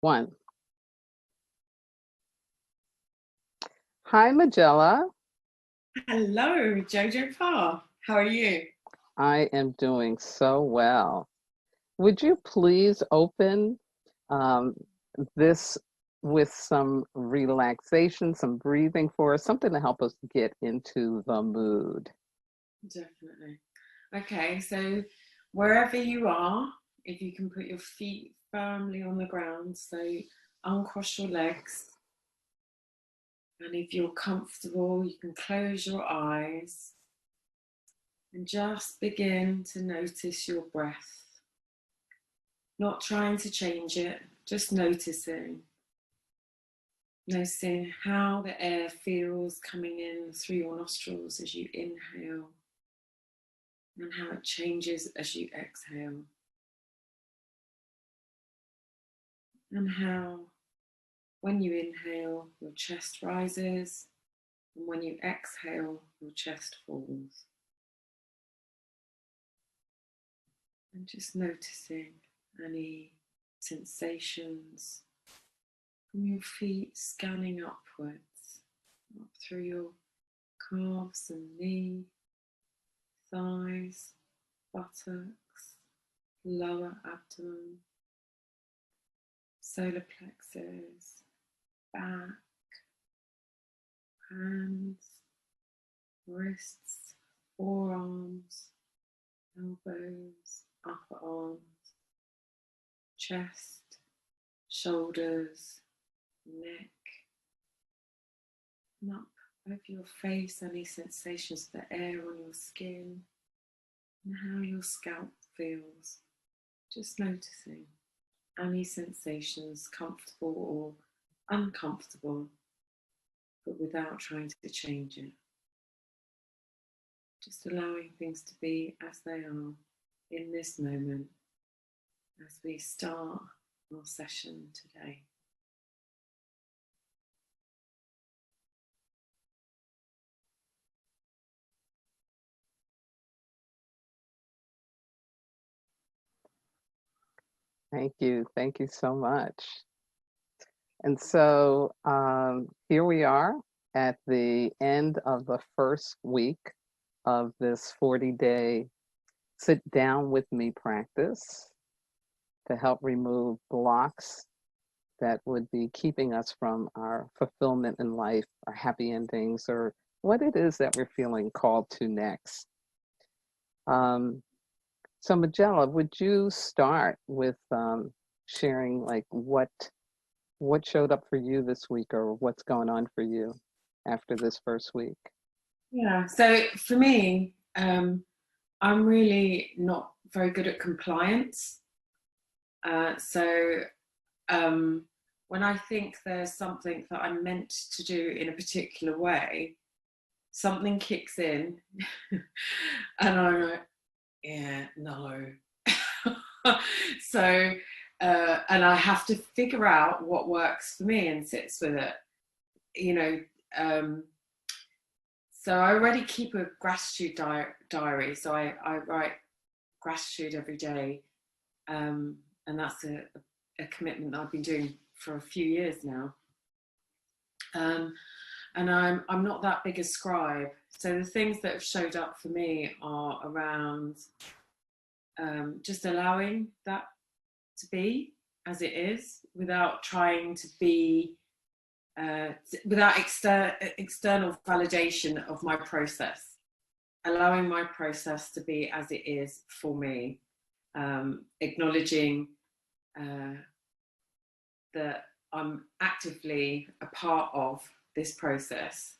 One. Hi, Majella. Hello, Jojopah. How are you? I am doing so well. Would you please open um, this with some relaxation, some breathing for us, something to help us get into the mood? Definitely. Okay, so wherever you are, if you can put your feet firmly on the ground, so uncross your legs, and if you're comfortable, you can close your eyes and just begin to notice your breath. Not trying to change it, just noticing. Noticing how the air feels coming in through your nostrils as you inhale, and how it changes as you exhale, and how when you inhale your chest rises, and when you exhale your chest falls. And just noticing any sensations from your feet scanning upwards, up through your calves and knee, thighs, buttocks, lower abdomen, solar plexus, back, hands, wrists, forearms, elbows, upper arms, chest, shoulders, neck, and up over your face, any sensations of the air on your skin, and how your scalp feels. Just noticing any sensations, comfortable or uncomfortable, but without trying to change it. Just allowing things to be as they are in this moment as we start our session today. Thank you. Thank you so much. And so here we are at the end of the first week of this 40-day sit down with me practice to help remove blocks that would be keeping us from our fulfillment in life, our happy endings, or what it is that we're feeling called to next. So Majella, would you start with sharing like what showed up for you this week or what's going on for you after this first week? Yeah, so for me, I'm really not very good at compliance. So when I think there's something that I'm meant to do in a particular way, something kicks in and I'm like, yeah, no. So, and I have to figure out what works for me and sits with it, you know. So I already keep a gratitude diary. So I write gratitude every day. And that's a commitment that I've been doing for a few years now. And I'm not that big a scribe. So the things that have showed up for me are around just allowing that to be as it is without trying to be, without external validation of my process. Allowing my process to be as it is for me. Acknowledging that I'm actively a part of this process,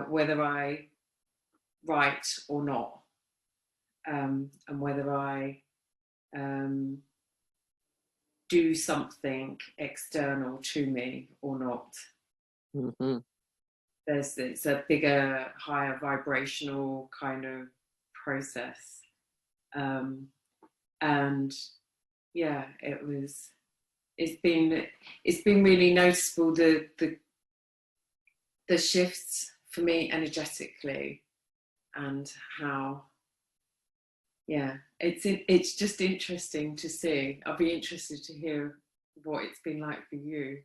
whether I write or not, and whether I do something external to me or not. Mm-hmm. It's a bigger, higher vibrational kind of process. And yeah, it's been really noticeable the shifts for me energetically, and how, yeah, it's just interesting to see. I'll be interested to hear what it's been like for you.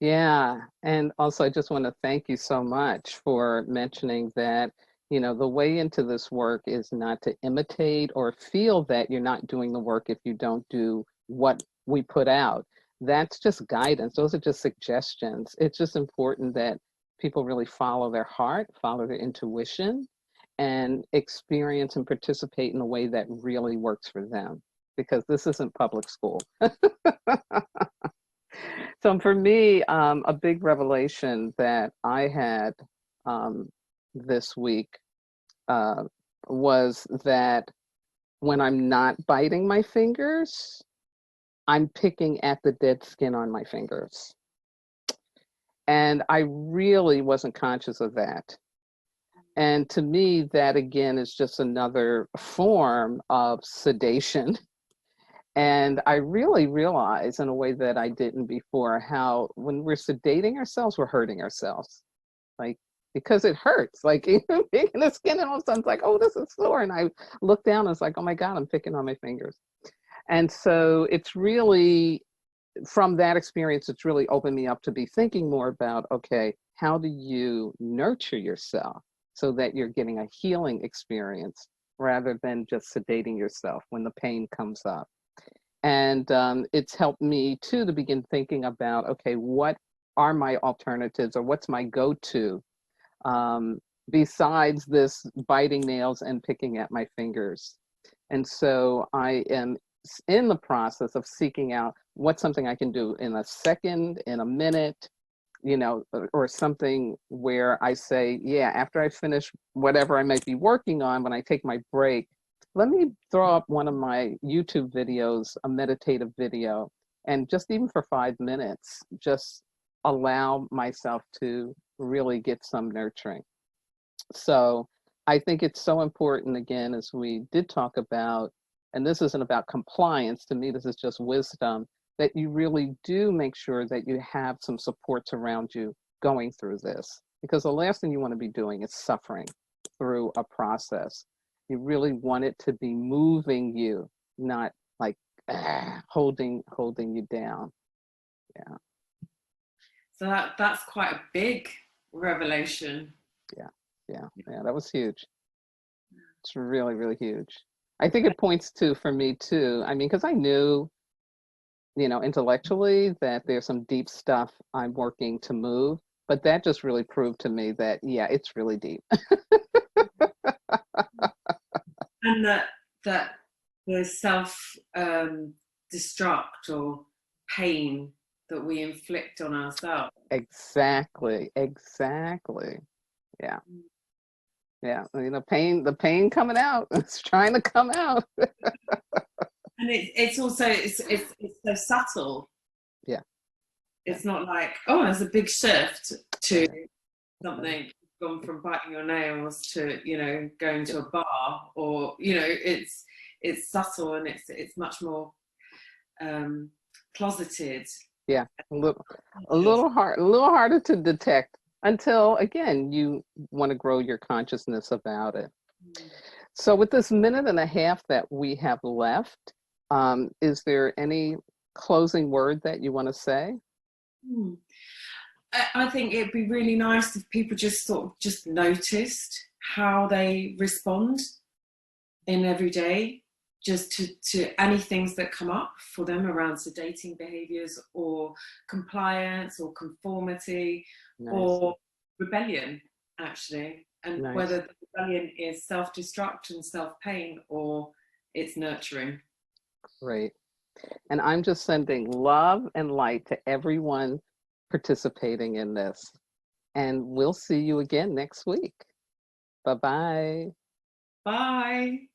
Yeah. And also, I just want to thank you so much for mentioning that, the way into this work is not to imitate or feel that you're not doing the work if you don't do what we put out. That's just guidance. Those are just suggestions. It's just important that people really follow their heart, follow their intuition, and experience and participate in a way that really works for them, because this isn't public school. So for me, a big revelation that I had um, this week uh, was that when I'm not biting my fingers, I'm picking at the dead skin on my fingers. And I really wasn't conscious of that. And to me, that again is just another form of sedation. And I really realize in a way that I didn't before how when we're sedating ourselves, we're hurting ourselves. Like, because it hurts. Like, even picking the skin, and all of a sudden it's like, oh, this is sore. And I look down and it's like, oh my God, I'm picking on my fingers. And so it's really, from that experience, it's really opened me up to be thinking more about, okay, how do you nurture yourself so that you're getting a healing experience rather than just sedating yourself when the pain comes up. And it's helped me too to begin thinking about, okay, what are my alternatives, or what's my go-to um, besides this biting nails and picking at my fingers. And so I am in the process of seeking out what's something I can do in a second, in a minute, or something where I say, yeah, after I finish whatever I might be working on, when I take my break, let me throw up one of my YouTube videos, a meditative video, and just even for 5 minutes, just allow myself to really get some nurturing. So I think it's so important, again, as we did talk about, and this isn't about compliance, to me, this is just wisdom, that you really do make sure that you have some supports around you going through this. Because the last thing you want to be doing is suffering through a process. You really want it to be moving you, not like holding you down. Yeah, So that's quite a big revelation. yeah, yeah. That was huge. It's really, really huge. I think it points to, for me too, I mean, because I knew, intellectually that there's some deep stuff I'm working to move, but that just really proved to me that, yeah, it's really deep. And that the self destruct or pain that we inflict on ourselves. Exactly, exactly. Yeah, yeah. The pain coming out. It's trying to come out. And it's also it's so subtle. Yeah, yeah, It's not like, oh, there's a big shift to right, right. something gone from biting your nails to going Yeah, to a bar, or it's subtle, and it's much more um, closeted. yeah. A little harder to detect until, again, you want to grow your consciousness about it. So with this minute and a half that we have left, is there any closing word that you want to say? Hmm. I think it'd be really nice if people just sort of just noticed how they respond in every day, just to any things that come up for them around sedating behaviors or compliance or conformity Nice, or rebellion, actually, and nice. whether the rebellion is self-destruct and self-pain or it's nurturing. Great. And I'm just sending love and light to everyone participating in this. And we'll see you again next week. Bye bye. Bye.